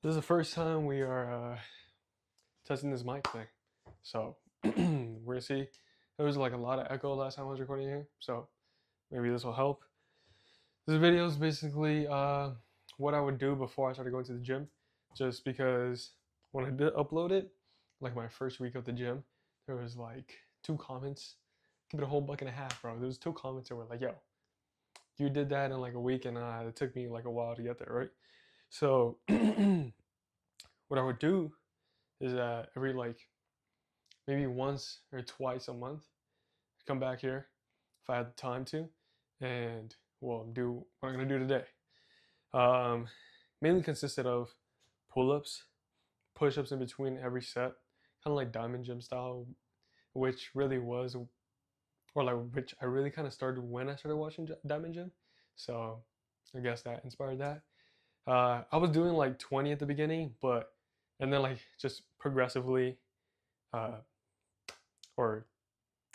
This is the first time we are testing this mic thing. So we're gonna see. There was like a lot of echo last time I was recording here, so maybe this will help. This video is basically what I would do before I started going to the gym, just because when I did upload it, like my first week of the gym, there was like 2 comments. Give it a whole buck and a half, bro. There was 2 comments that were like, "Yo, you did that in like a week, and it took me like a while to get there, right?" So what I would do is every like maybe once or twice a month, come back here if I had the time to, and well, do what I'm gonna do today. Um, Mainly consisted of pull-ups, push-ups in between every set, kind of like Diamond Gym style, which really was, or like which I really kind of started when I started watching Diamond Gym. So I guess that inspired that. I was doing like 20 at the beginning, but and then like just progressively, uh, or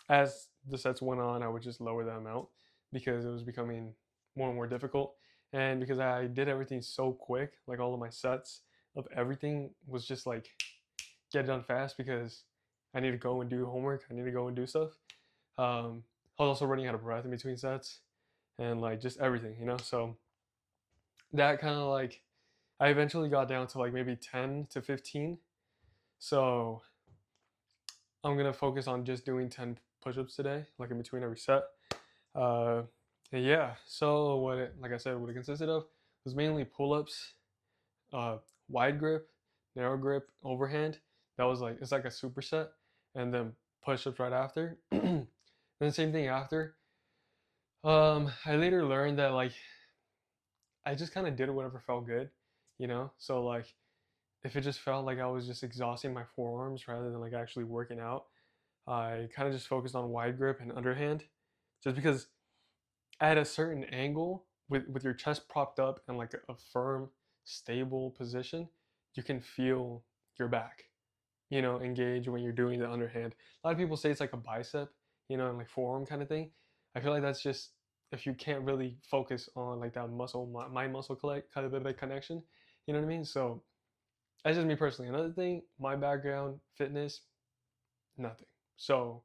as the sets went on, I would just lower the amount because it was becoming more and more difficult. And because I did everything so quick, like all of my sets of everything was just like get it done fast because I need to go and do homework. I need to go and do stuff. I was also running out of breath in between sets and like just everything, you know? So that kind of like, I eventually got down to like maybe 10 to 15. So I'm gonna focus on just doing 10 push-ups today, like in between every set. Uh, yeah. So like I said, what it consisted of was mainly pull-ups, uh, wide grip, narrow grip, overhand. That was like it's like a superset, and then push-ups right after. Then the same thing after. I later learned that like I just kind of did whatever felt good, you know. So like if it just felt like I was just exhausting my forearms rather than like actually working out, I kind of just focused on wide grip and underhand, just because at a certain angle with your chest propped up and like a firm, stable position, you can feel your back, engage when you're doing the underhand. A lot of people say it's like a bicep, and like forearm kind of thing. I feel like that's just if you can't really focus on like that muscle, my muscle kind of bit of a connection. You know what I mean? So that's just me personally. Another thing, my background, fitness, nothing. So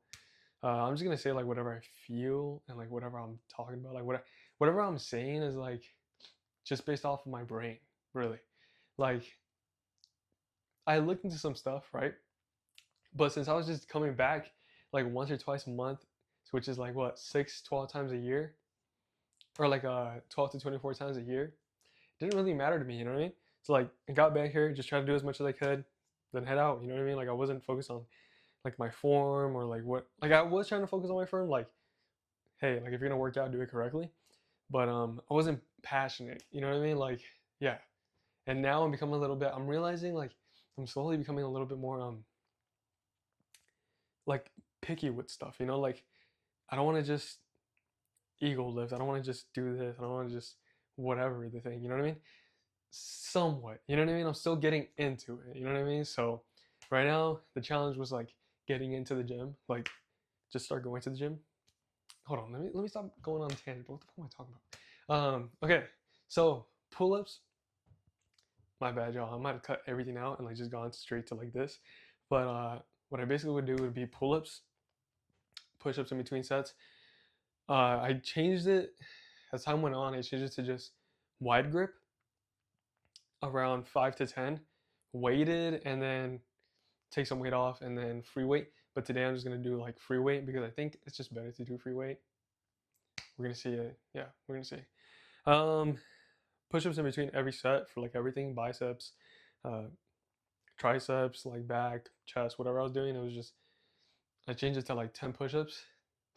I'm just gonna say like whatever I feel and like whatever I'm talking about, like whatever I'm saying is like just based off of my brain, really. Like I looked into some stuff, right? But since I was just coming back like once or twice a month, which is like what 12 times a year, or like 12 to 24 times a year, it didn't really matter to me. You know what I mean? So like I got back here, just tried to do as much as I could, then head out. You know what I mean? Like I wasn't focused on like my form or like what. Like I was trying to focus on my form, like hey, like if you're gonna work out, do it correctly. But I wasn't passionate. You know what I mean? Like yeah. And now I'm becoming a little bit. I'm realizing like I'm slowly becoming a little bit more like picky with stuff. Like I don't want to just ego lift. I don't want to just do this. I don't want to just whatever the thing. You know what I mean? Somewhat. You know what I mean? I'm still getting into it. You know what I mean? So right now the challenge was like getting into the gym. Like just start going to the gym. Hold on. Let me stop going on tangent. What the fuck am I talking about? Okay. So pull-ups. My bad, y'all. I might have cut everything out and like just gone straight to like this. But what I basically would do would be pull-ups, push-ups in between sets. I changed it as time went on. I changed it to just wide grip, around 5 to 10, weighted, and then take some weight off, and then free weight. But today I'm just gonna do like free weight because I think it's just better to do free weight. We're gonna see it. Yeah, we're gonna see. Um, Push-ups in between every set for like everything, biceps, uh, triceps, like back, chest, whatever I was doing. It was just I changed it to like 10 push-ups.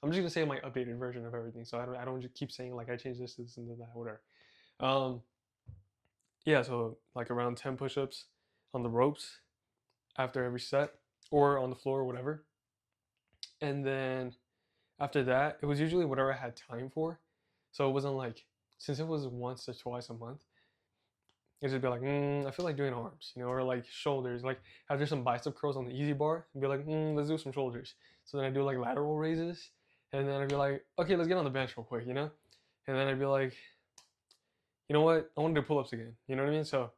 I'm just gonna say my updated version of everything, so I don't just keep saying like I changed this and that, whatever. Um, yeah, so like around 10 push-ups on the ropes after every set, or on the floor, whatever. And then after that, it was usually whatever I had time for. So it wasn't like since it was once or twice a month, it'd just be like, I feel like doing arms, or like shoulders. Like after some bicep curls on the easy bar, I'd be like, let's do some shoulders. So then I do like lateral raises, and then I'd be like, okay, let's get on the bench real quick. And then I'd be like, you know what, I want to do pull-ups again. You know what I mean? So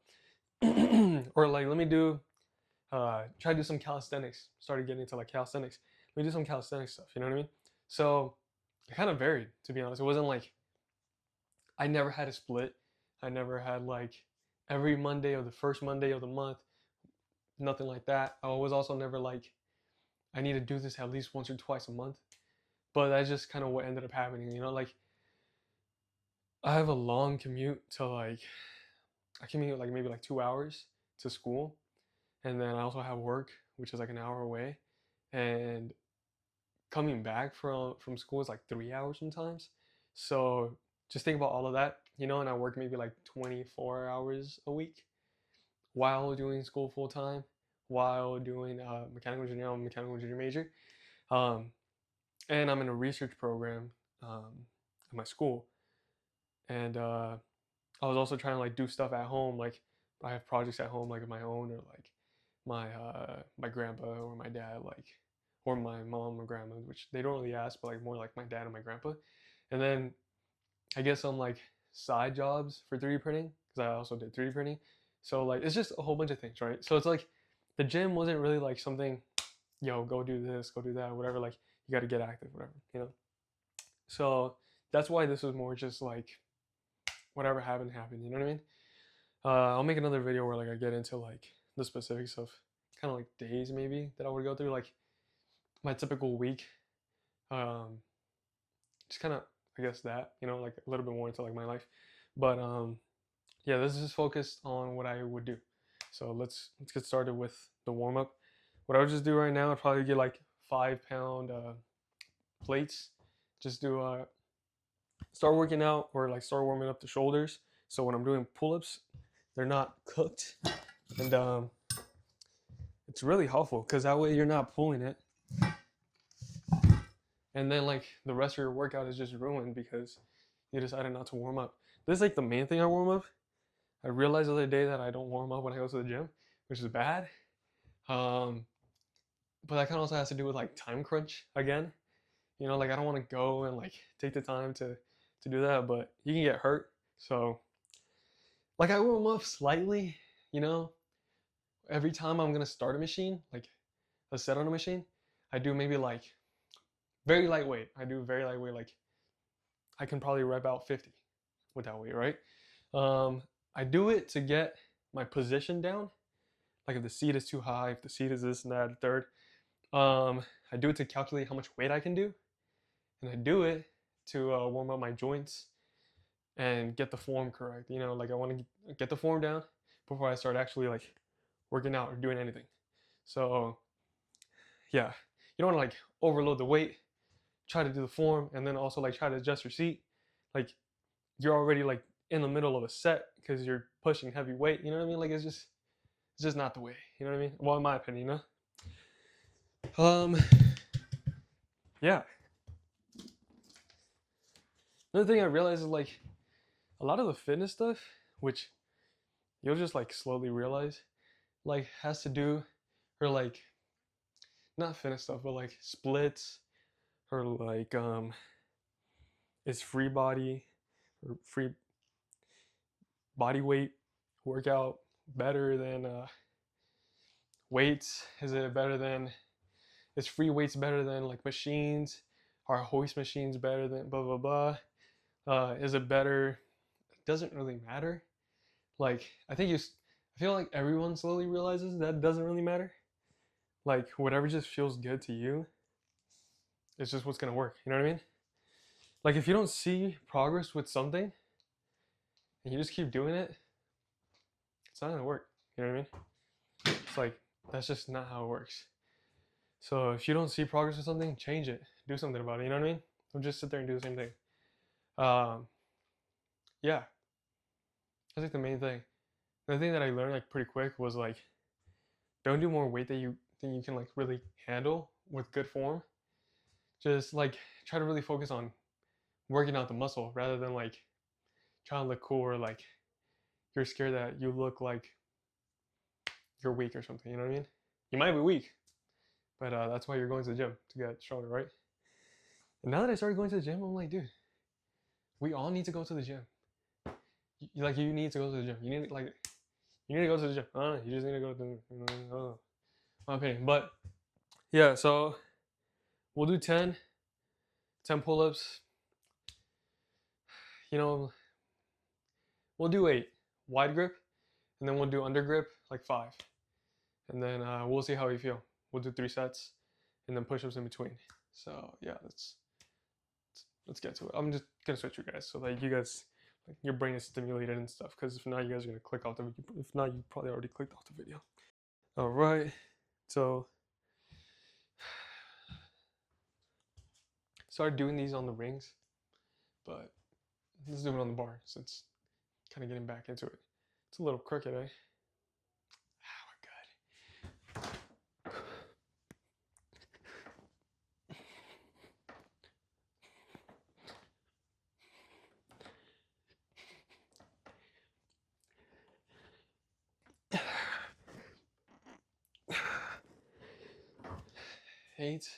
Or like, let me do try to do some calisthenics. Started getting into like calisthenics. Let me do some calisthenics stuff. You know what I mean? So it kind of varied, to be honest. It wasn't like I never had a split. I never had like every Monday or the first Monday of the month. Nothing like that. I was also never like I need to do this at least once or twice a month. But that's just kind of what ended up happening. You know, like I have a long commute to like I commute like maybe like 2 hours to school, and then I also have work, which is like an hour away, and coming back from school is like 3 hours sometimes. So just think about all of that, you know, and I work maybe like 24 hours a week while doing school full time, while doing mechanical engineering. I'm a mechanical engineering major, um, and I'm in a research program at my school, and I was also trying to like do stuff at home, like I have projects at home like of my own, or like my grandpa or my dad, like, or my mom or grandma, which they don't really ask, but like more like my dad and my grandpa. And then I guess some like side jobs for 3D printing, because I also did 3D printing. So like it's just a whole bunch of things, right? So it's like the gym wasn't really like something, yo, go do this, go do that, whatever. Like you got to get active, whatever, you know. So that's why this was more just like whatever happened happened. You know what I mean? I'll make another video where like I get into like the specifics of kind of like days maybe that I would go through, like my typical week. Um, just kind of I guess that, you know, like a little bit more into like my life. But yeah, this is just focused on what I would do. So let's get started with the warm up. What I would just do right now, I'd probably get like 5 pound plates. Just do start working out, or like start warming up the shoulders. So when I'm doing pull-ups, they're not cooked, and it's really helpful because that way you're not pulling it, and then like the rest of your workout is just ruined because you decided not to warm up. This is like the main thing I warm up. I realized the other day that I don't warm up when I go to the gym, which is bad. Um, but that kind of also has to do with like time crunch again. You know, like I don't want to go and like take the time to do that, but you can get hurt. So like I warm up slightly, you know, every time I'm gonna start a machine, like a set on a machine, I do maybe like very lightweight. I do very lightweight, like I can probably rep out 50 with that weight, right? I do it to get my position down. Like if the seat is too high, if the seat is this and that, third. I do it to calculate how much weight I can do, and I do it to warm up my joints and get the form correct. You know, like I want to get the form down before I start actually like working out or doing anything. So yeah, you don't want to like overload the weight, try to do the form, and then also like try to adjust your seat. Like you're already like in the middle of a set because you're pushing heavy weight. You know what I mean? Like it's just not the way. You know what I mean? Well, in my opinion, you know. Yeah. Another thing I realized is like a lot of the fitness stuff, which you'll just like slowly realize, like has to do, or like not fitness stuff, but like splits, or like is free body or free body weight workout better than weights? Is it better than, is free weights better than like machines? Are hoist machines better than blah blah blah? Is it better? It doesn't really matter. Like I feel like everyone slowly realizes that it doesn't really matter. Like whatever just feels good to you, it's just what's gonna work. You know what I mean? Like if you don't see progress with something and you just keep doing it, it's not gonna work. You know what I mean? It's like that's just not how it works. So if you don't see progress with something, change it. Do something about it. You know what I mean? Don't just sit there and do the same thing. Yeah, that's like the main thing. The thing that I learned like pretty quick was like, don't do more weight than you can like really handle with good form. Just like try to really focus on working out the muscle rather than like trying to look cool, or like you're scared that you look like you're weak or something. You know what I mean? You might be weak, but that's why you're going to the gym, to get stronger, right? And now that I started going to the gym, I'm like, dude, we all need to go to the gym. Like you need to go to the gym. You need like You need to go to the gym. I don't know. You just need to go to the, I don't know. My opinion. But yeah, so we'll do 10 pull-ups. You know, we'll do 8 wide grip, and then we'll do under grip like 5, and then we'll see how we feel. We'll do 3 sets, and then push-ups in between. So yeah, let's get to it. I'm just gonna switch you guys so that you guys, like, your brain is stimulated and stuff. Because if not, you guys are gonna click off the. If not, you probably already clicked off the video. All right, so started doing these on the rings, but let's do it on the bar since kind of getting back into it. It's a little crooked, eh? Ah, we're good. 8,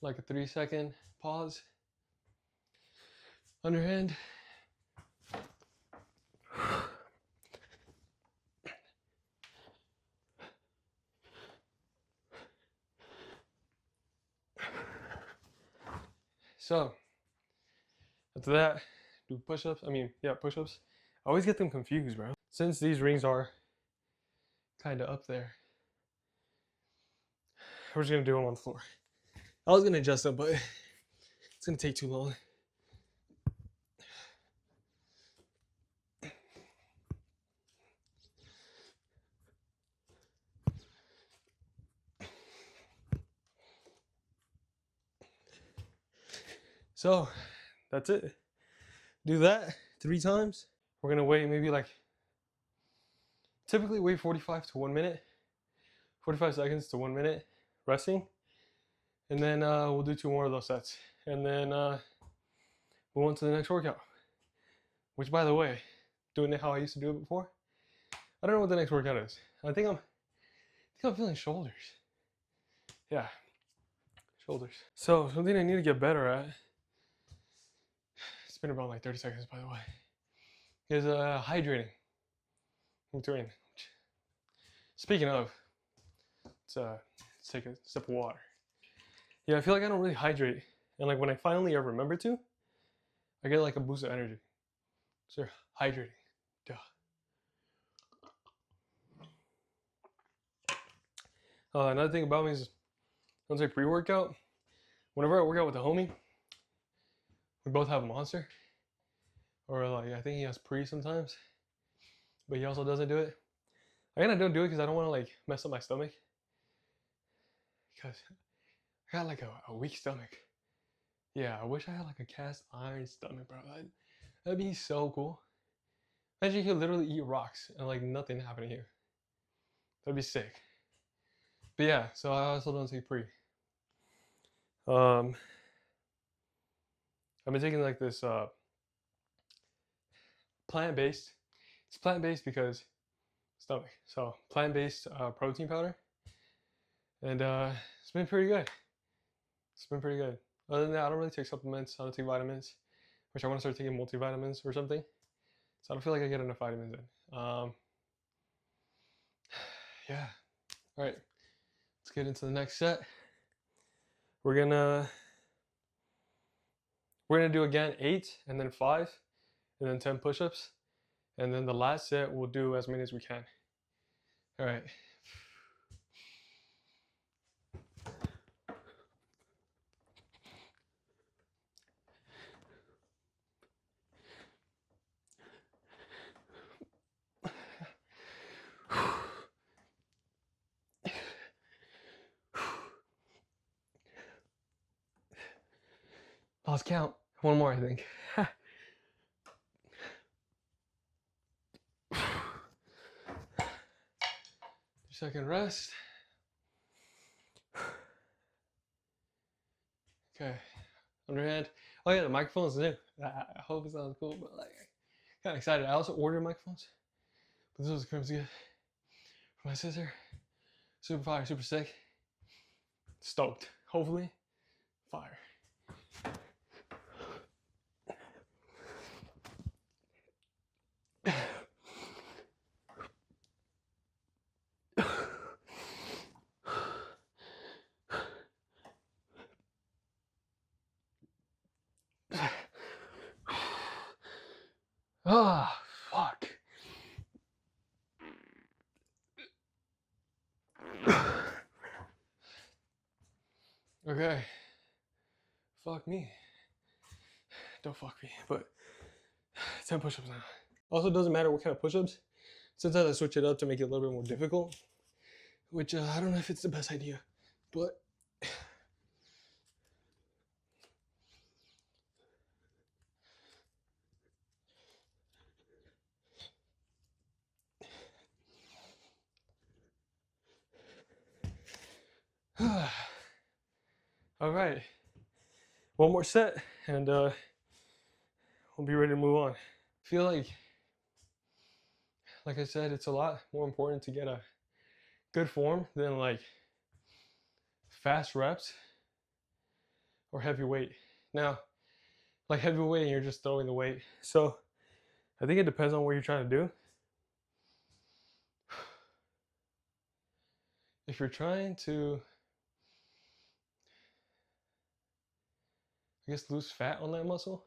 like a 3-second pause. Underhand. So after that, do push-ups. Push-ups. I always get them confused, bro. Since these rings are kind of up there, we're just gonna do them on the floor. I was gonna adjust them, but it's gonna take too long. So that's it. Do that 3 times. We're gonna wait maybe like, typically wait 45 to 1 minute, 45 seconds to 1 minute resting, and then we'll do 2 more of those sets, and then move on to the next workout. Which, by the way, doing it how I used to do it before, I don't know what the next workout is. I think I'm feeling shoulders. Yeah, shoulders. So something I need to get better at. It's been about like 30 seconds, by the way. Is hydrating in between. Speaking of, let's take a sip of water. Yeah, I feel like I don't really hydrate, and like when I finally remember to, I get like a boost of energy. So hydrating, duh. Another thing about me is, once I pre-workout, whenever I work out with a homie, we both have a Monster, or like I think he has pre sometimes, but he also doesn't do it. I don't do it because I don't want to like mess up my stomach, because I got like a weak stomach. Yeah, I wish I had like a cast iron stomach, bro. That'd be so cool. Imagine you could literally eat rocks and like nothing happening here. That'd be sick. But yeah, so I also don't take pre. I've been taking like this plant-based. It's plant-based because stomach. So plant-based protein powder, and it's been pretty good. It's been pretty good. Other than that, I don't really take supplements. I don't take vitamins, which I want to start taking multivitamins or something. So I don't feel like I get enough vitamins in. Yeah. All right. Let's get into the next set. We're gonna do again 8 and then 5 and then 10 push-ups, and then the last set we'll do as many as we can. All right. Lost count. One more, I think. 2-second rest. Okay. Underhand. Oh yeah, the microphone's new. I hope it sounds cool, but like, kind of excited. I also ordered microphones, but this was crazy good for my sister. Super fire, super sick. Stoked. Hopefully, fire. Okay. Fuck me. Don't fuck me, but 10 push-ups now. Also, it doesn't matter what kind of push-ups. Sometimes I switch it up to make it a little bit more difficult, which I don't know if it's the best idea, but all right. One more set, and we'll be ready to move on. I feel like I said, it's a lot more important to get a good form than like fast reps or heavy weight. Now, like heavy weight, you're just throwing the weight. So I think it depends on what you're trying to do. If you're trying to, I guess, lose fat on that muscle,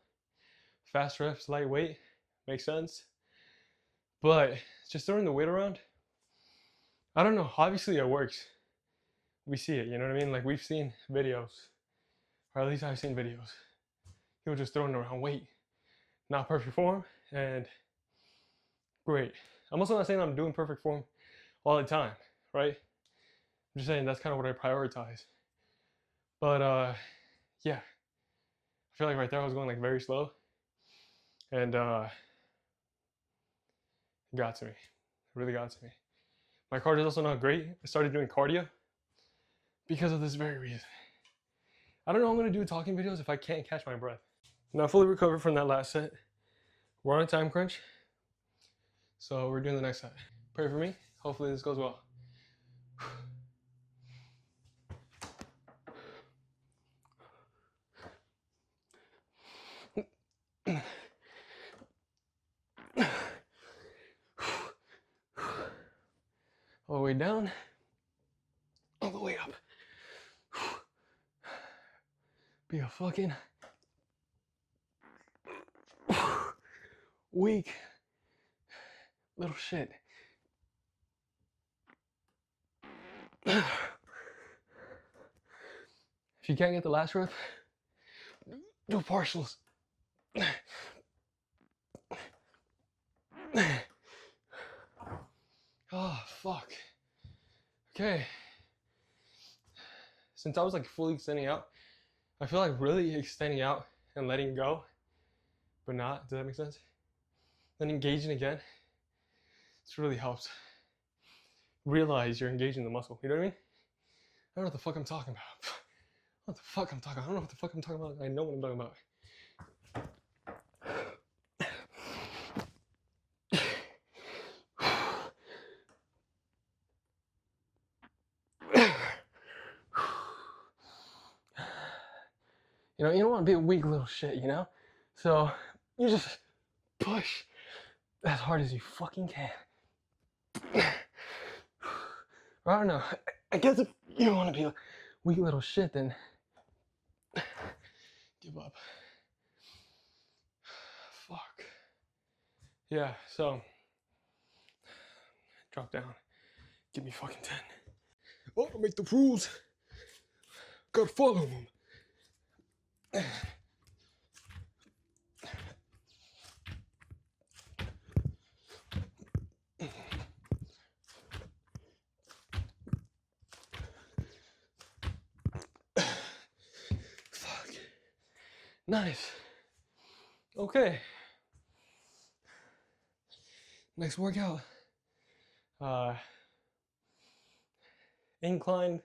fast reps, light weight, makes sense. But just throwing the weight around, I don't know. Obviously, it works. We see it, you know what I mean? Like, we've seen videos, or at least I've seen videos. People just throwing around weight. Not perfect form, and great. I'm also not saying I'm doing perfect form all the time, right? I'm just saying that's kind of what I prioritize. But yeah, I feel like right there I was going like very slow, and it got to me. It really got to me. My cardio is also not great. I started doing cardio because of this very reason. I don't know I'm gonna do talking videos if I can't catch my breath. Now fully recovered from that last set. We're on a time crunch, so we're doing the next set. Pray for me. Hopefully this goes well. All the way down, all the way up. Be a fucking weak little shit. If you can't get the last rep, do partials. Oh, fuck. Okay. Since I was like fully extending out, I feel like really extending out and letting go, but not. Does that make sense? Then engaging again. This really helps. Realize you're engaging the muscle. You know what I mean? I don't know what the fuck I'm talking about. What the fuck I'm talking about? I don't know what the fuck I'm talking about. I know what I'm talking about. You know, you don't want to be a weak little shit, you know? So you just push as hard as you fucking can. Or I don't know. I guess if you don't want to be a weak little shit, then give up. Fuck. Yeah, so drop down. Give me fucking 10. Oh, make the rules. Gotta follow them. Fuck. Nice. Okay. Next workout. Incline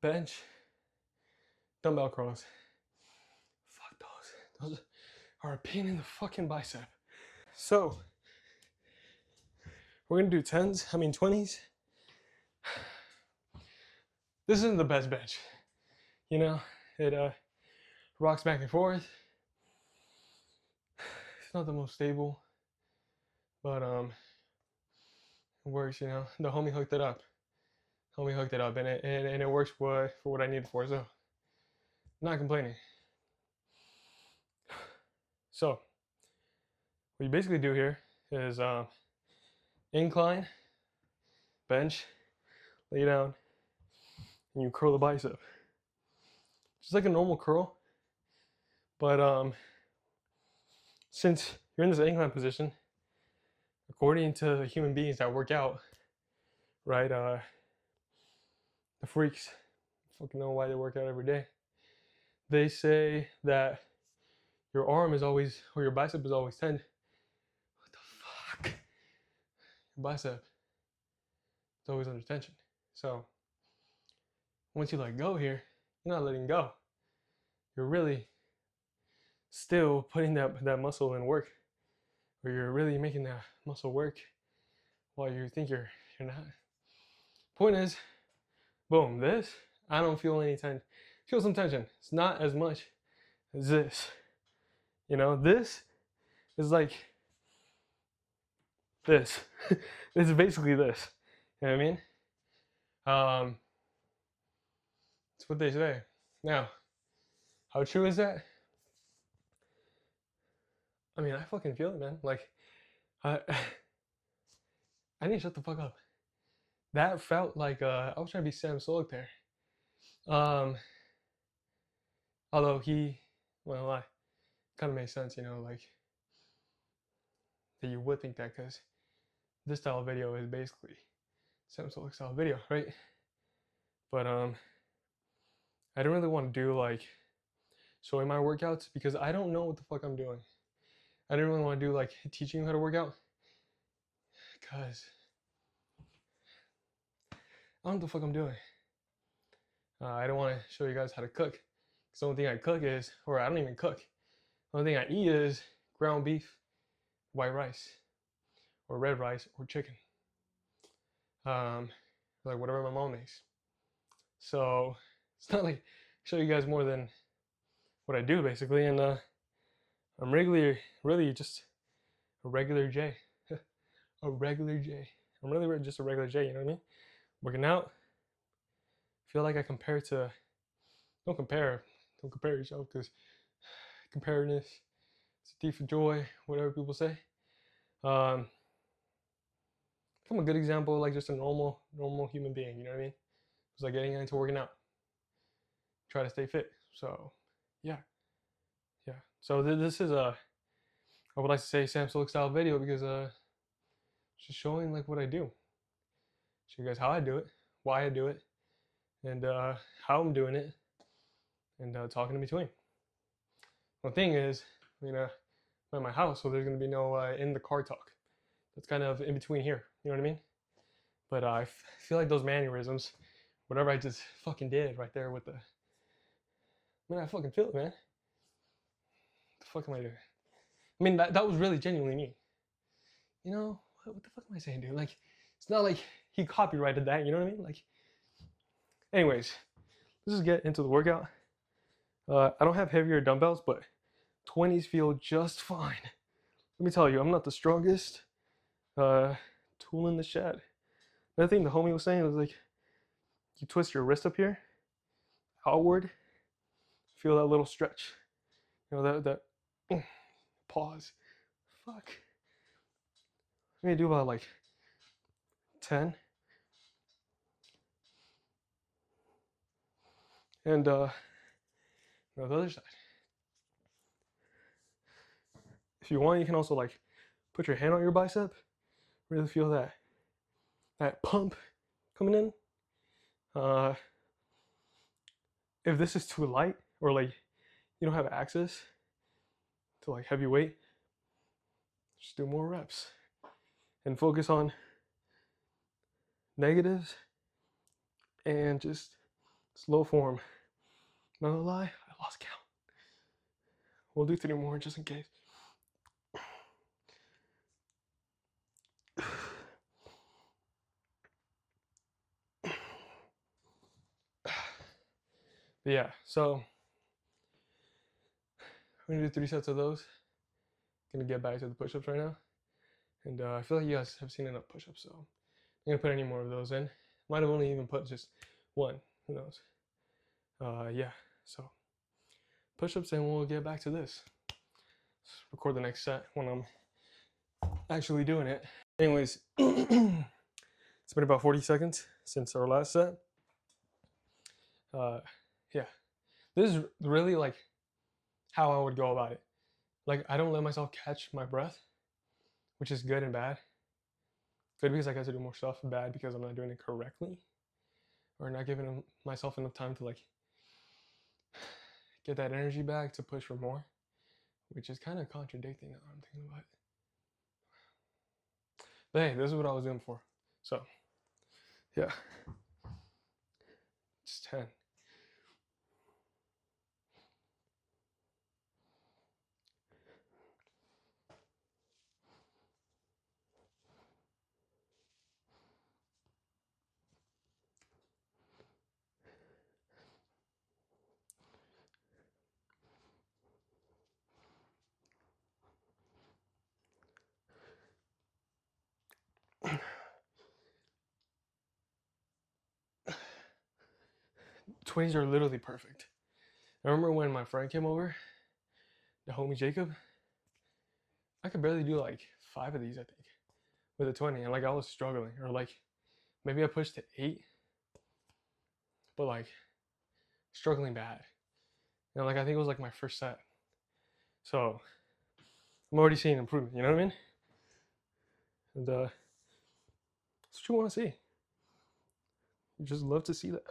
bench dumbbell curls. Fuck those. Those are a pain in the fucking bicep. So we're gonna do 20s. This isn't the best bench. You know, it rocks back and forth. It's not the most stable, but it works, you know. The homie hooked it up. And it works for what I need it for, so not complaining. So what you basically do here is incline, bench, lay down, and you curl the bicep. just like a normal curl. But since you're in this incline position, according to human beings that work out, right? The freaks, fucking know why they work out every day. They say that your arm is always, or your bicep is always 10. What the fuck? Your bicep is always under tension. So once you let go here, you're not letting go. You're really still putting that muscle in work, or you're really making that muscle work while you think you're not. Point is, boom, this, I don't feel any tension. Feel some tension. It's not as much as this. You know, this is like this. This is basically this. You know what I mean? That's what they say. Now, how true is that? I mean, I fucking feel it, man. Like, I need to shut the fuck up. That felt like I was trying to be Sam Sulek there. Although he, well, I kind of made sense, you know, like that you would think that because this style of video is basically Sam Sulek style video, right? But I don't really want to do like showing my workouts because I don't know what the fuck I'm doing. I didn't really want to do like teaching you how to work out because I don't know what the fuck I'm doing. I don't want to show you guys how to cook because the only thing I cook is, or I don't even cook. The only thing I eat is ground beef, white rice, or red rice, or chicken. Like whatever my mom makes. So it's not like I show you guys more than what I do basically, and I'm really just a regular J. A regular J. I'm really just a regular J, you know what I mean? Working out. Feel like I compare to, don't compare yourself because comparedness is a thief of joy, whatever people say. I'm a good example, like just a normal human being, you know what I mean? It's like getting into working out. Try to stay fit. So yeah. So this is I would like to say Sam Sulek style video because just showing like what I do. Show you guys how I do it, why I do it, and how I'm doing it, and talking in between. The thing is, you know, I'm at my house, so there's gonna be no in the car talk. That's kind of in between here. You know what I mean? But I feel like those mannerisms, whatever I just fucking did right there with the, man, I fucking feel it, man. What the fuck am I doing? I mean, that was really genuinely me. You know, what the fuck am I saying, dude? Like, it's not like he copyrighted that, you know what I mean? Like, anyways, let's just get into the workout. I don't have heavier dumbbells, but 20s feel just fine. Let me tell you, I'm not the strongest tool in the shed. Another thing the homie was saying was like, you twist your wrist up here, outward, feel that little stretch. You know, that pause. Fuck. I'm gonna do about like 10. And the other side. If you want, you can also like put your hand on your bicep. Really feel that pump coming in. If this is too light or like you don't have access to like heavy weight, just do more reps and focus on negatives and just slow form. Not gonna lie, I lost count. We'll do 3 more just in case. But yeah, so I'm gonna do 3 sets of those. Gonna get back to the push-ups right now. And I feel like you guys have seen enough push-ups, so I'm gonna put any more of those in. Might have only even put just 1, who knows. Yeah, so push-ups and we'll get back to this. Let's record the next set when I'm actually doing it. Anyways, it's been about 40 seconds since our last set. Yeah, This is really like how I would go about it. Like, I don't let myself catch my breath, which is good and bad. Good because I get to do more stuff, bad because I'm not doing it correctly, or not giving myself enough time to like get that energy back to push for more, which is kind of contradicting now I'm thinking about it. But hey, this is what I was doing before. So, yeah. Just 10. '20s are literally perfect. I remember when my friend came over, the homie Jacob, I could barely do like 5 of these, I think, with a 20. And like I was struggling. Or like maybe I pushed to 8, but like struggling bad. And like I think it was like my first set. So I'm already seeing improvement, you know what I mean? And that's what you want to see. You just love to see that.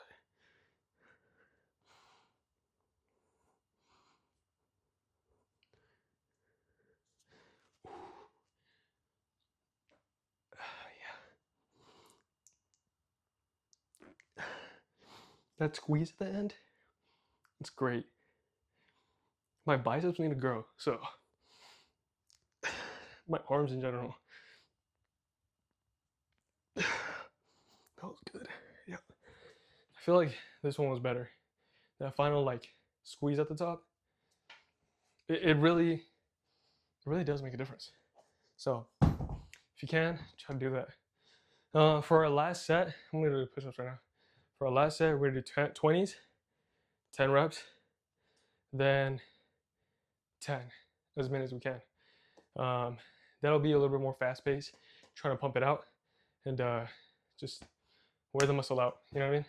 Yeah. That squeeze at the end, it's great. My biceps need to grow, so my arms in general. That was good. Yeah. I feel like this one was better. That final like squeeze at the top, it really does make a difference. So if you can, try to do that. For our last set, I'm gonna do push-ups right now. For our last set, we're gonna do 20s, 10 reps, then 10, as many as we can. That'll be a little bit more fast-paced, trying to pump it out and just wear the muscle out. You know what I mean?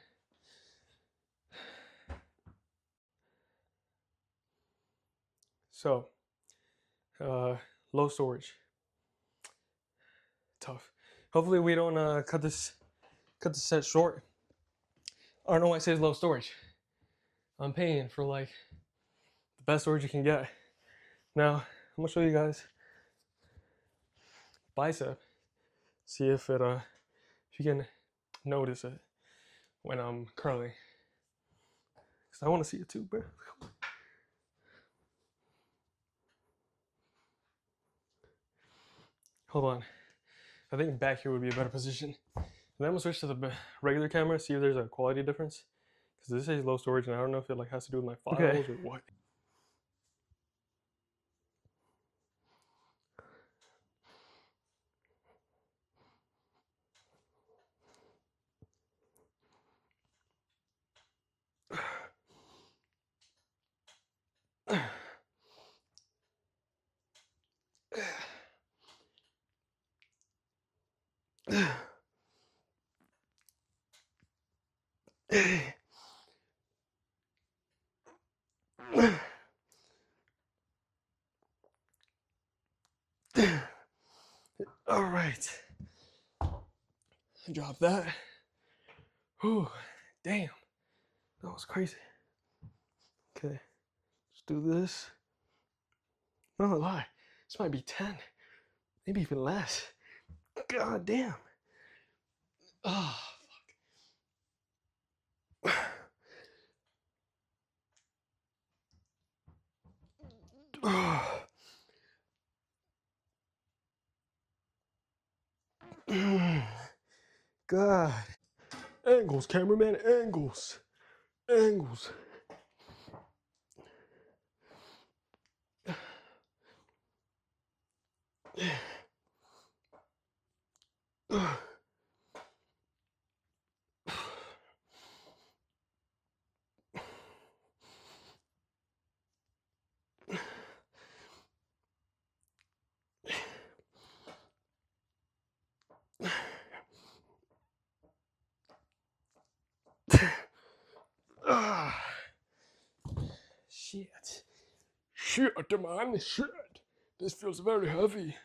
So, low storage, tough. Hopefully, we don't cut this set short. I don't know why it says low storage. I'm paying for like the best storage you can get. Now, I'm gonna show you guys bicep. See if it if you can notice it when I'm curling. Cause I want to see it too, bro. Hold on. I think back here would be a better position. And then I'm gonna switch to the regular camera, see if there's a quality difference. Cause this says low storage, and I don't know if it like has to do with my files or what. All right. Drop that. Whew, damn. That was crazy. Okay, let's do this. No lie, this might be 10, maybe even less. God damn. Oh, fuck. Oh. God. Angles, cameraman, angles. Angles. Shit. Shit, man. Shit. This feels very heavy.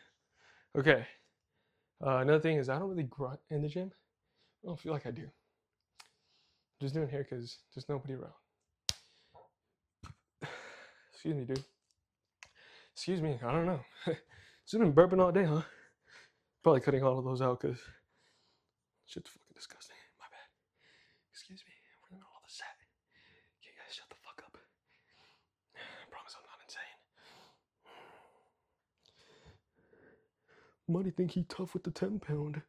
Okay. Another thing is I don't really grunt in the gym. I don't feel like I do. I'm just doing here because there's nobody around. Excuse me, dude. Excuse me. I don't know. Just been burping all day, huh? Probably cutting all of those out because shit's fucking disgusting. My bad. Excuse me. We're in the middle of the set. Can you guys shut the fuck up? I promise I'm not insane. Money think he tough with the 10-pound.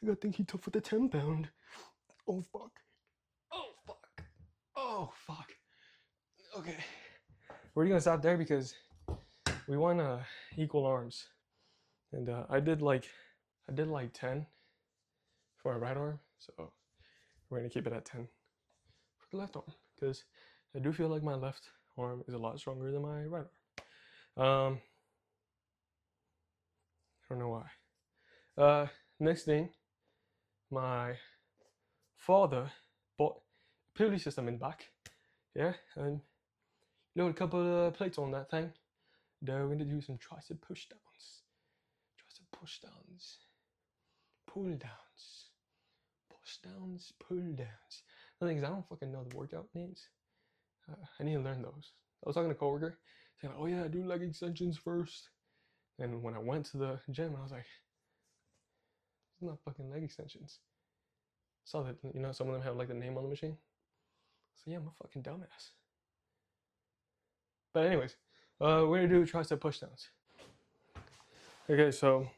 I gotta think he tough with the 10-pound. Oh fuck. Oh fuck. Oh fuck. Okay. We're gonna stop there because we want equal arms. And I did like 10 for my right arm, so we're gonna keep it at 10 for the left arm because I do feel like my left arm is a lot stronger than my right arm. I don't know why. Next thing, my father bought a pulley system in back. Yeah, and load a couple of plates on that thing. Then we're gonna do some tricep push downs. Tricep push downs. Pull downs. Push downs, pull downs. The thing is, I don't fucking know the workout names. I need to learn those. I was talking to a coworker saying, oh yeah, do leg extensions first. And when I went to the gym, I was like, it's not fucking leg extensions. Saw that, you know, some of them have like the name on the machine. So yeah, I'm a fucking dumbass. But anyways, we're gonna do tricep pushdowns. Okay, so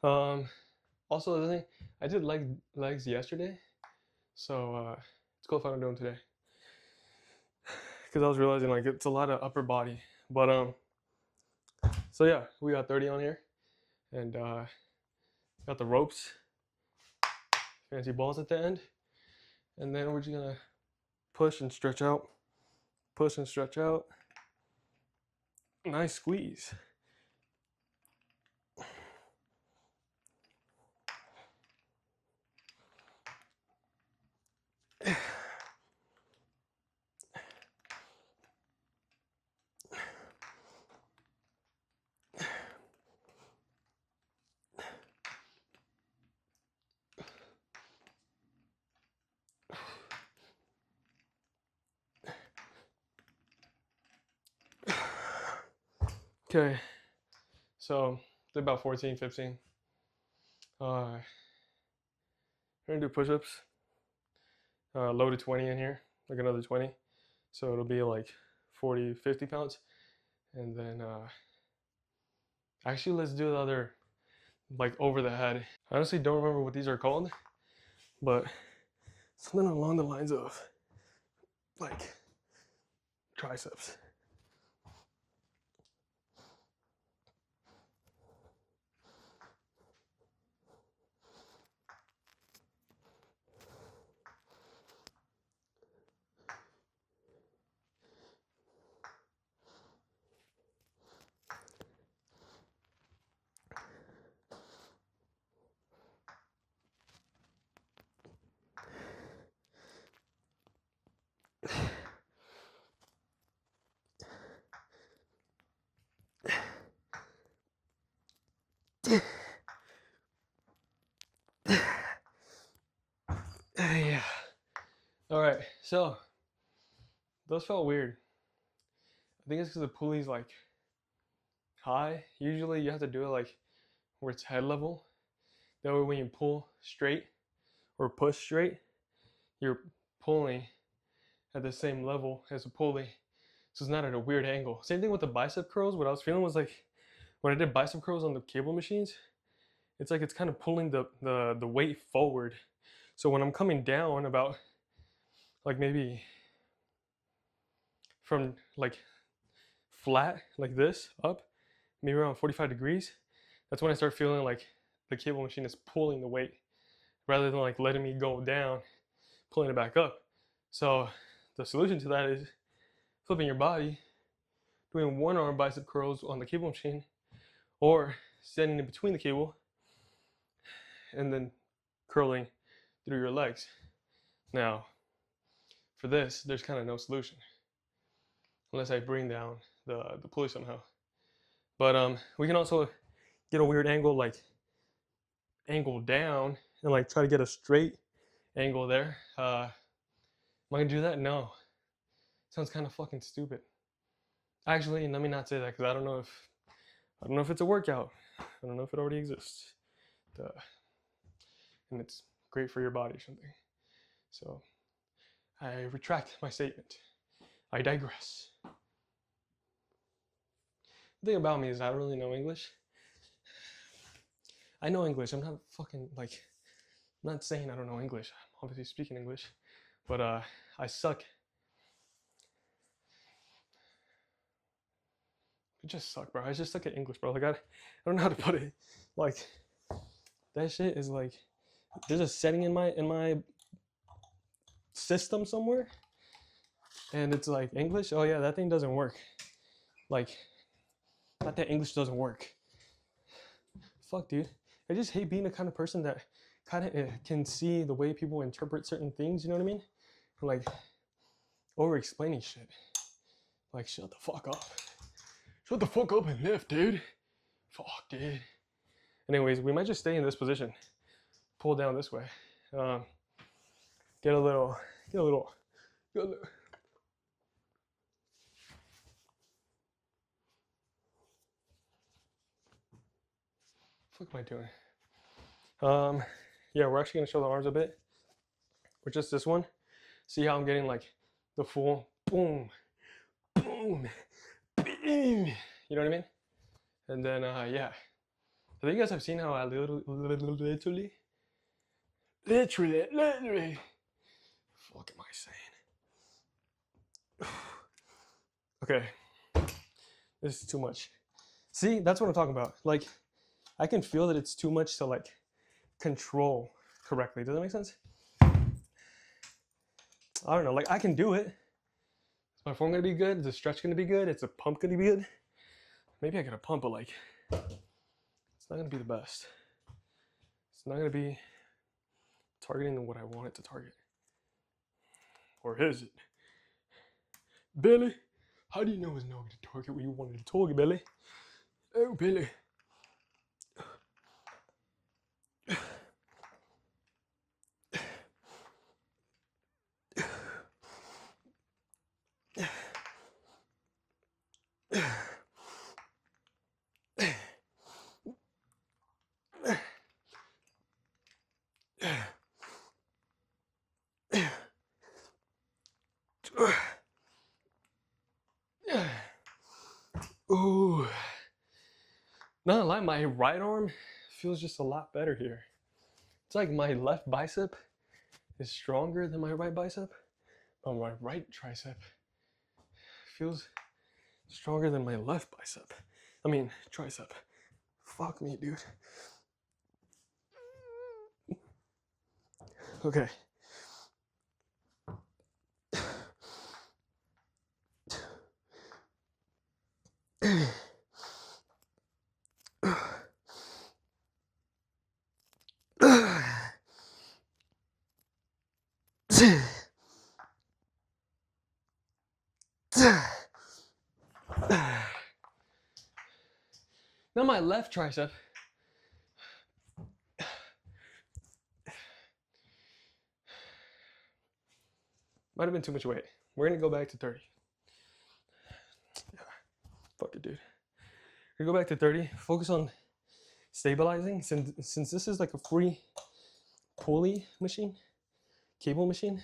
also the other thing, I did legs yesterday, so it's cool if I don't do them today. Because I was realizing like it's a lot of upper body, but so yeah, we got 30 on here, and got the ropes, fancy balls at the end, and then we're just gonna push and stretch out, push and stretch out. Nice squeeze. Okay, so did about 14, 15. We're gonna do push-ups. Loaded 20 in here, like another 20. So it'll be like 40, 50 pounds. And then actually let's do the other, like over the head. I honestly don't remember what these are called, but something along the lines of like triceps. Yeah. All right, so those felt weird. I think it's because the pulley's like high. Usually you have to do it like where it's head level. That way when you pull straight or push straight, you're pulling at the same level as the pulley. So it's not at a weird angle. Same thing with the bicep curls. What I was feeling was like when I did bicep curls on the cable machines, it's like it's kind of pulling the weight forward. So when I'm coming down about like maybe from like flat like this up, maybe around 45 degrees, that's when I start feeling like the cable machine is pulling the weight rather than like letting me go down, pulling it back up. So the solution to that is flipping your body, doing one arm bicep curls on the cable machine, or standing in between the cable and then curling through your legs. Now, for this, there's kind of no solution unless I bring down the pulley somehow. But we can also get a weird angle, like angle down, and like try to get a straight angle there. Am I gonna do that? No. Sounds kind of fucking stupid. Actually, let me not say that because I don't know if it's a workout. I don't know if it already exists. And it's great for your body or something. So I retract my statement. I digress. The thing about me is I don't really know English. I know English. I'm not fucking like, I'm not saying I don't know English. I'm obviously speaking English, but I suck. I just suck, bro. I just suck at English, bro. Like I don't know how to put it. Like that shit is like, there's a setting in my system somewhere, and it's like English. Oh yeah, that thing doesn't work. Like, not that English doesn't work. Fuck, dude. I just hate being the kind of person that kind of can see the way people interpret certain things. You know what I mean? Like over explaining shit. Like shut the fuck up. Shut the fuck up and lift, dude. Fuck, dude. Anyways, we might just stay in this position. Pull down this way. Get a little. What am I doing? Yeah, we're actually gonna show the arms a bit. With just this one. See how I'm getting like the full boom, boom, boom. You know what I mean? And then yeah. I think you guys have seen how I literally, fuck am I saying? Okay, this is too much. See, that's what I'm talking about. Like, I can feel that it's too much to like control correctly. Does that make sense? I don't know. Like, I can do it. Is my form gonna be good? Is the stretch gonna be good? Is the pump gonna be good? Maybe I get a pump, but like, it's not gonna be the best. It's not gonna be targeting what I want it to target. Or is it? Billy, how do you know it's not gonna target what you wanted to target, Billy? Oh, Billy. Ooh. Not gonna lie, my right arm feels just a lot better here. It's like my left bicep is stronger than my right bicep, but my right tricep feels stronger than my left bicep. I mean, tricep. Fuck me, dude. Okay. Now my left tricep. Might have been too much weight. We're gonna go back to 30. Fuck it, dude. We're gonna go back to 30. Focus on stabilizing. Since this is like a free pulley machine, cable machine,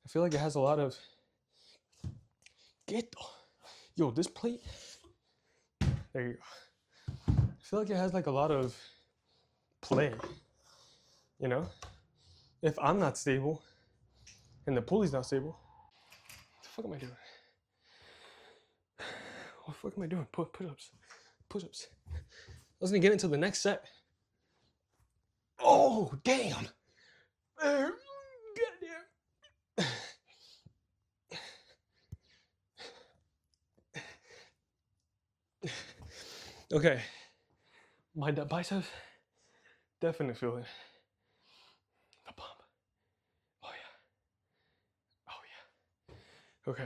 I feel like it has a lot of yo, this plate. There you go. I feel like it has like a lot of play. You know? If I'm not stable and the pulley's not stable, what the fuck am I doing? What the fuck am I doing? Push-ups. Push-ups. I was gonna get into the next set. Oh, damn. Goddamn. Okay. My biceps definitely feel it. The pump. Oh yeah. Oh Okay.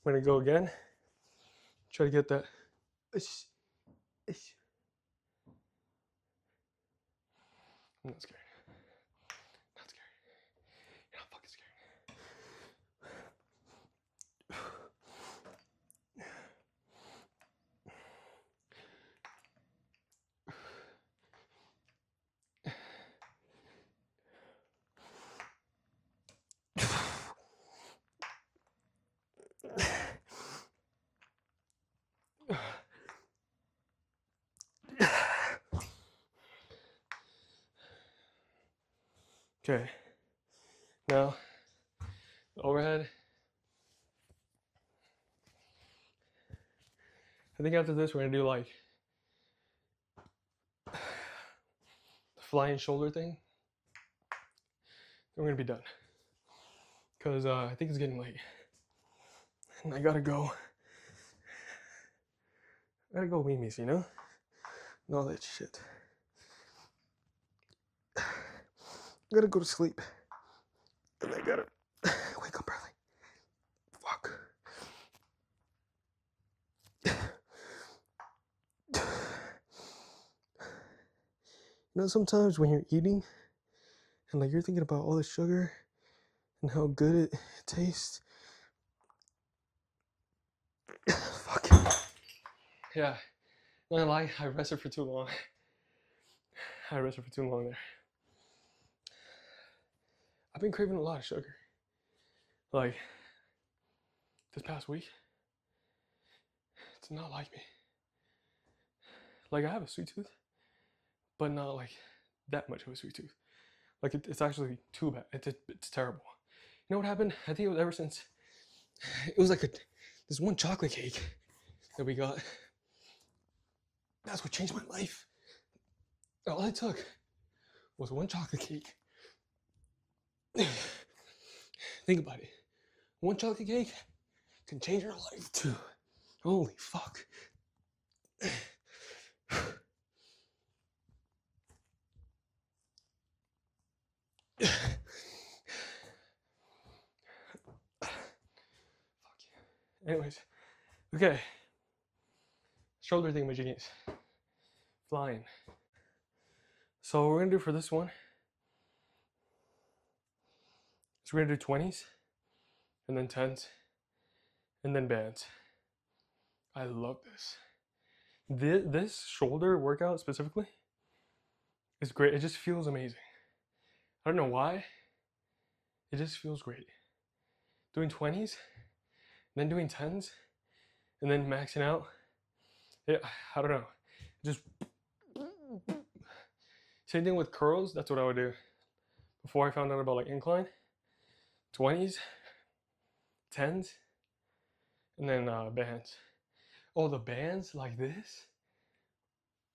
I'm gonna go again. Try to get that. I'm not scared. Not scared. You're not fucking scared. Okay. Now, overhead. I think after this, we're gonna do like the flying shoulder thing. Then we're gonna be done. Cause I think it's getting late, and I gotta go. I gotta go Mimi's, you know, and all that shit. I gotta go to sleep, and I gotta wake up early. Fuck. You know, sometimes when you're eating and like you're thinking about all the sugar and how good it tastes. Fuck. Yeah, not gonna lie, I rested for too long. I rested for too long there. I've been craving a lot of sugar. Like, this past week, it's not like me. Like, I have a sweet tooth, but not like that much of a sweet tooth. Like, it's actually too bad. It's terrible. You know what happened? I think it was ever since, it was like this one chocolate cake that we got. That's what changed my life. All it took was one chocolate cake. Think about it. One chocolate cake can change your life too. Holy fuck. Fuck you. Anyways, okay. Shoulder thingamajiggies. Flying. So what we're gonna do for this one is we're gonna do 20s, and then 10s, and then bands. I love this. This shoulder workout specifically is great. It just feels amazing. I don't know why. It just feels great. Doing 20s, then doing 10s, and then maxing out. Yeah, I don't know. Just same thing with curls. That's what I would do before I found out about like incline. 20s, 10s, and then bands. Oh, the bands like this.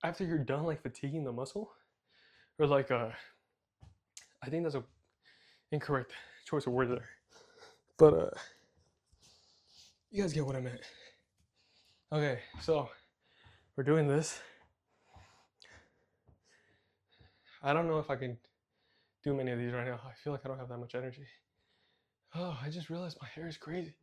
After you're done like fatiguing the muscle, or like I think that's a incorrect choice of words there. But you guys get what I meant. Okay, so we're doing this. I don't know if I can do many of these right now. I feel like I don't have that much energy. Oh, I just realized my hair is crazy.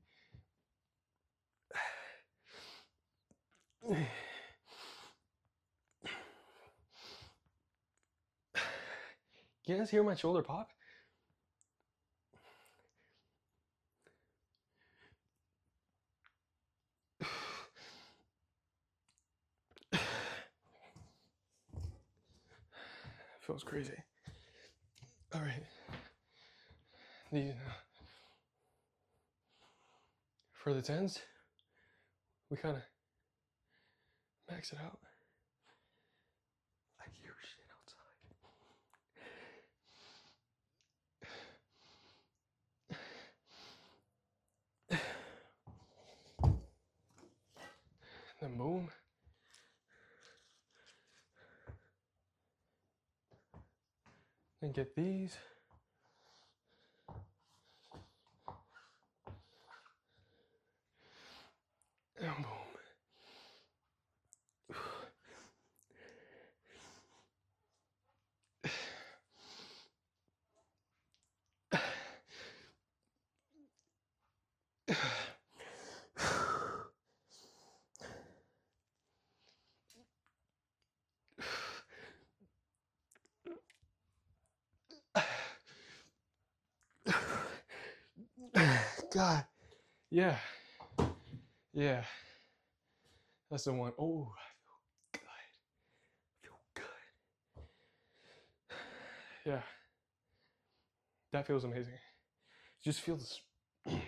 You guys hear my shoulder pop? Feels crazy. All right. These for the 10s, we kind of max it out. I hear shit outside. Then boom. Then get these. And boom. God. Yeah. Yeah. That's the one. Oh, I feel good. Yeah. That feels amazing. Just feel this. You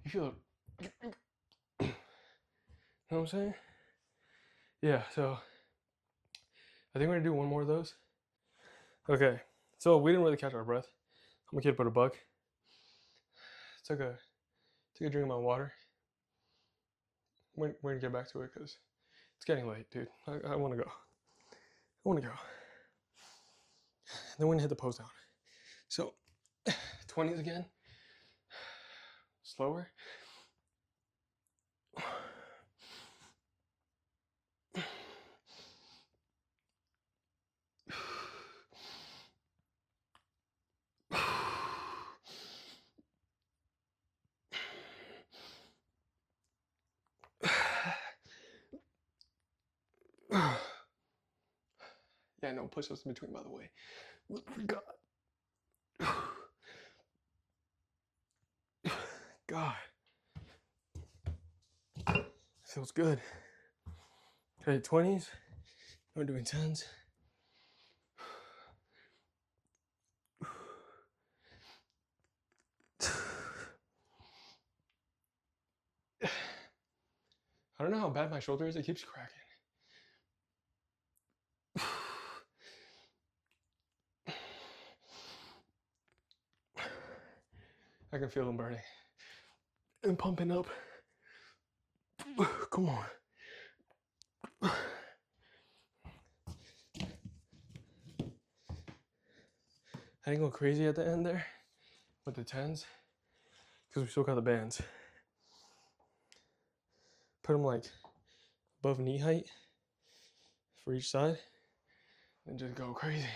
feel it. You know what I'm saying? Yeah, so I think we're gonna do one more of those. Okay, so we didn't really catch our breath. I'm gonna keep it a buck. Took a drink of my water. We're gonna get back to it because it's getting late, dude. I wanna go. I wanna go. Then we're gonna hit the pose down. So 20s again. Slower. Yeah, no push-ups in between, by the way. God. God. Feels good. Okay, 20s. We're doing 10s. I don't know how bad my shoulder is. It keeps cracking. I can feel them burning and pumping up. Come on. I didn't go crazy at the end there with the 10s because we still got the bands. Put them like above knee height for each side and just go crazy.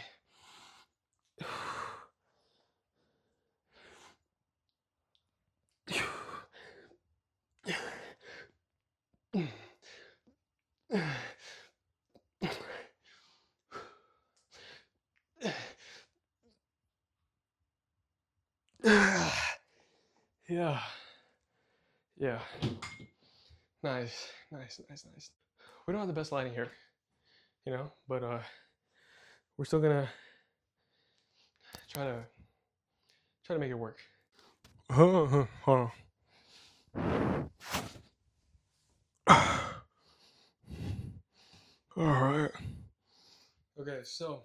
Yeah. Yeah. Nice. We don't have the best lighting here, you know, but we're still gonna try to make it work. Hold on. All right. Okay, so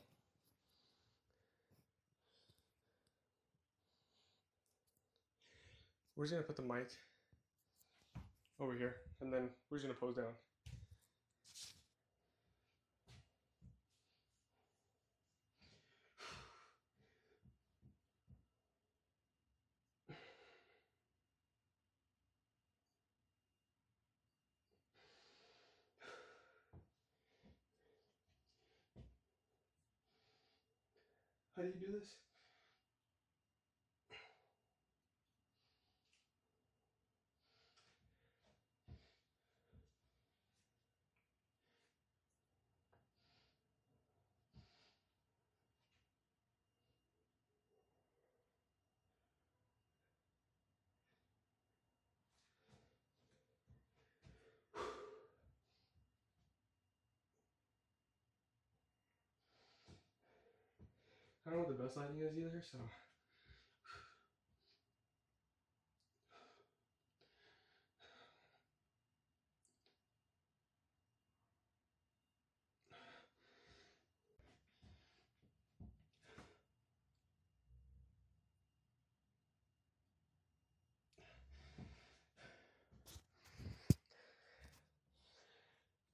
we're just gonna put the mic over here, and then we're just gonna pose down. How do you do this? I don't know what the best lighting is either, so.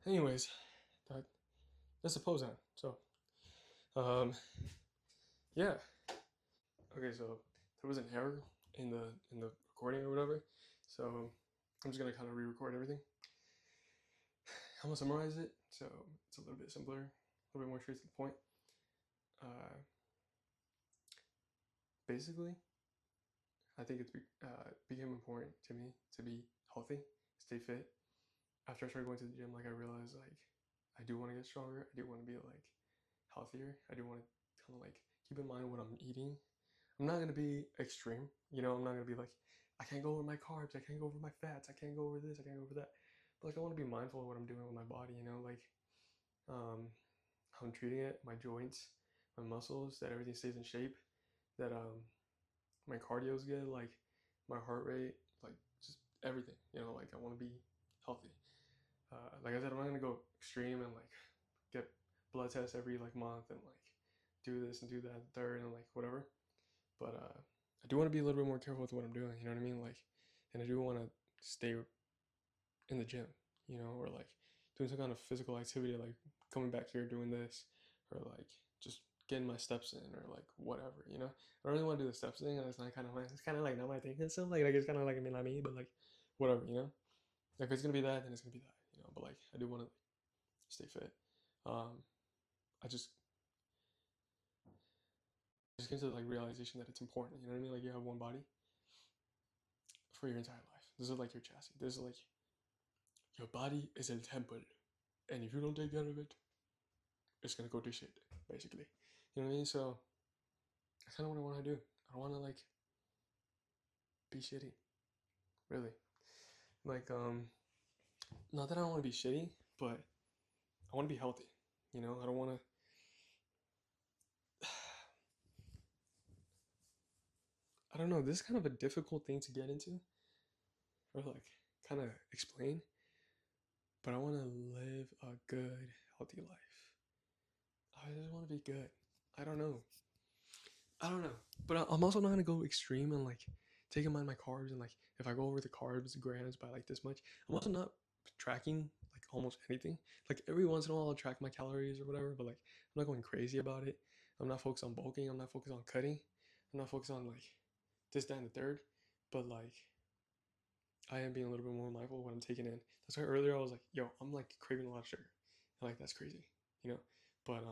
Anyways, that's a pose down. So, yeah. Okay, so there was an error in the recording or whatever, so I'm just gonna kind of re-record everything. I'm gonna summarize it, so it's a little bit simpler, a little bit more straight to the point. Basically, I think it's became important to me to be healthy, stay fit. After I started going to the gym, like I realized like I do want to get stronger. I do want to be like healthier. I do want to kind of like keep in mind what I'm eating. I'm not gonna be extreme, you know. I'm not gonna be like I can't go over my carbs, I can't go over my fats, I can't go over this, I can't go over that. But like I want to be mindful of what I'm doing with my body, you know, like how I'm treating it, my joints, my muscles, that everything stays in shape, that my cardio is good, like my heart rate, like just everything, you know, like I want to be healthy. Like I said, I'm not gonna go extreme and like get blood tests every like month and like do this and do that third and like whatever. But I do want to be a little bit more careful with what I'm doing. You know what I mean? Like, and I do want to stay in the gym. You know, or like doing some kind of physical activity, like coming back here doing this, or like just getting my steps in, or like whatever. You know, I don't really want to do the steps thing. It's not kind of my, it's kind of like not my thing and stuff. Like it's kind of like I mean not me, but like whatever. You know, like if it's gonna be that, then it's gonna be that. You know, but like I do want to stay fit. Um, I just came to like realization that it's important. You know what I mean? Like you have one body for your entire life. This is like your chassis. This is like your body is a temple, and if you don't take care of it, it's gonna go to shit, basically. You know what I mean? So that's kind of what I want to do. I don't want to like be shitty, really. Like not that I don't want to be shitty, but I want to be healthy. You know, I don't want to. I don't know. This is kind of a difficult thing to get into, or like kind of explain. But I want to live a good, healthy life. I just want to be good. I don't know. I don't know. But I'm also not gonna go extreme and like taking mind my carbs and like if I go over the carbs grams by like this much, I'm also not tracking like almost anything. Like every once in a while I'll track my calories or whatever, but like I'm not going crazy about it. I'm not focused on bulking, I'm not focused on cutting, I'm not focused on like this, that, and the third. But like I am being a little bit more mindful of what I'm taking in. That's why earlier I was like, yo, I'm like craving a lot of sugar. And like that's crazy, you know? But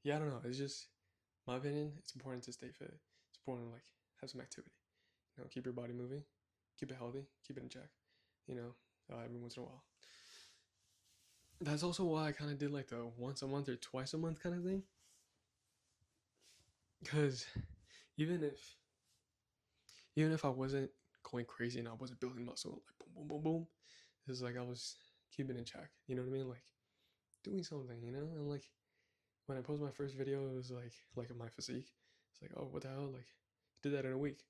yeah, I don't know. It's just my opinion. It's important to stay fit. It's important to like have some activity. You know, keep your body moving, keep it healthy, keep it in check. You know, every once in a while. That's also why I kind of did like the once a month or twice a month kind of thing. Because even if even if I wasn't going crazy and I wasn't building muscle like boom boom boom boom, it's like I was keeping it in check. You know what I mean? Like doing something. You know, and like when I posted my first video, it was like my physique. It's like, oh, what the hell? Like, did that in a week.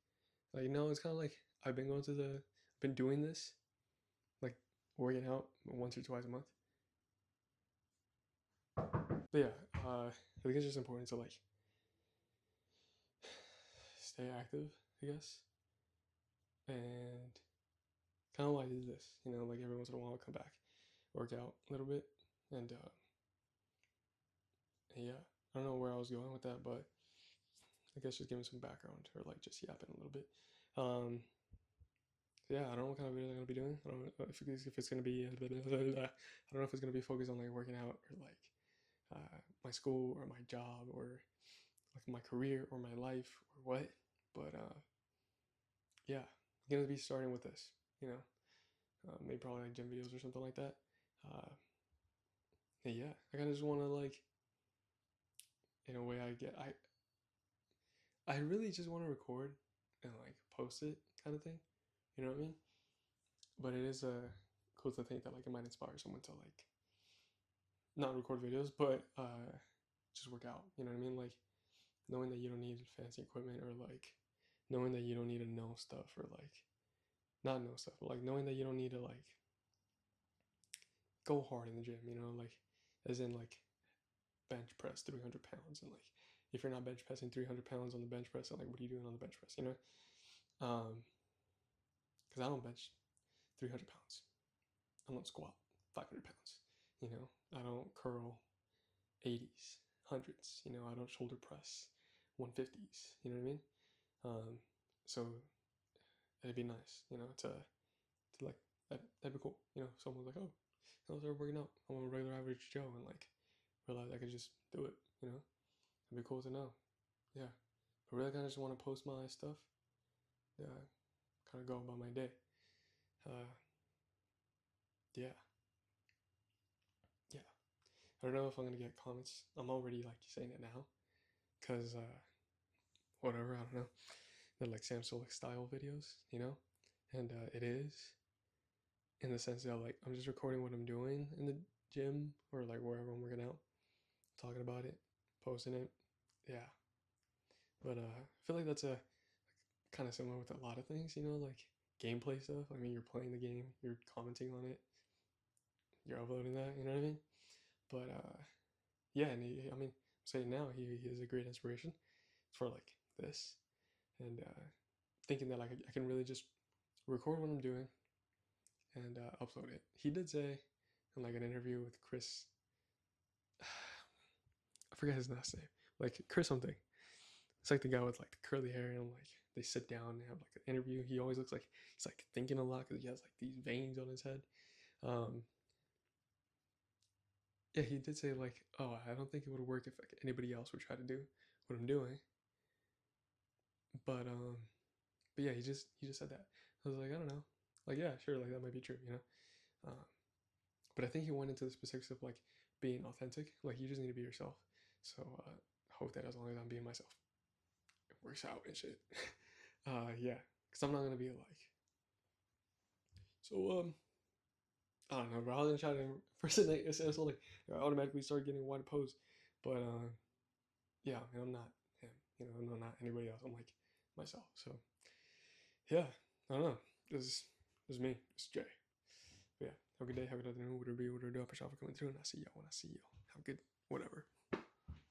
Like, no, it's kind of like I've been I've been doing this, like working out once or twice a month. But yeah, I think it's just important to like stay active, I guess, and kind of why I did this. You know, like every once in a while, I'll come back, work out a little bit, and yeah, I don't know where I was going with that, but I guess just giving some background or like just yapping a little bit. Um, yeah, I don't know what kind of video I'm gonna be doing. I don't know if it's gonna be. I don't know if it's gonna be focused on like working out or like my school or my job or like my career or my life or what. But yeah, I'm gonna be starting with this. You know, maybe probably like gym videos or something like that. Uh, yeah, I kind of just want to like, in a way, I really just want to record and like post it kind of thing. You know what I mean? But it is cool to think that like it might inspire someone to like not record videos, but just work out. You know what I mean? Like knowing that you don't need fancy equipment or like knowing that you don't need to know stuff or like not know stuff, but like knowing that you don't need to like go hard in the gym, you know, like as in like bench press 300 pounds and like if you're not bench pressing 300 pounds on the bench press, then like what are you doing on the bench press, you know? Because I don't bench 300 pounds. I don't squat 500 pounds, you know? I don't curl 80s, hundreds, you know? I don't shoulder press 150s, you know what I mean? So it'd be nice, you know, to like that'd be cool, you know. Someone's like, oh, I'll start working out. I'm a regular average Joe, and like realize I could just do it, you know. It'd be cool to know, yeah. But really, kind of just want to post my stuff, yeah. Kind of go about my day, uh, yeah, yeah. I don't know if I'm gonna get comments. I'm already like saying it now, cause whatever, I don't know. they're like Sam Sulek style videos, you know, and it is in the sense that like I'm just recording what I'm doing in the gym or like wherever I'm working out, talking about it, posting it, yeah. But I feel like that's a kind of similar with a lot of things, you know, like gameplay stuff. I mean, you're playing the game, you're commenting on it, you're uploading that, you know what I mean? But yeah, and I mean, I'm saying now he is a great inspiration for like this, and thinking that like I can really just record what I'm doing and upload it. He did say in like an interview with Chris, I forget his last name, like Chris something. It's like the guy with like the curly hair and like they sit down and have like an interview. He always looks like he's like thinking a lot because he has like these veins on his head. Um, yeah, he did say like, oh, I don't think it would work if like anybody else would try to do what I'm doing. But um, but yeah, he just said that. I was like, I don't know. Like, yeah, sure, like that might be true, you know. Um, but I think he went into the specifics of like being authentic. Like, you just need to be yourself. So I hope that as long as I'm being myself, it works out and shit. Yeah, because I'm not gonna be like. So I don't know, bro. I was gonna try to impersonate so like I automatically start getting wide pose, but yeah, I mean, I'm not him. You know, I'm not anybody else. I'm like myself. So yeah, I don't know. This is me. It's Jay. But yeah, have a good day. Have a good afternoon. Whatever be, whatever do. I appreciate y'all for coming through, and I'll see y'all when I see y'all. Have a good whatever.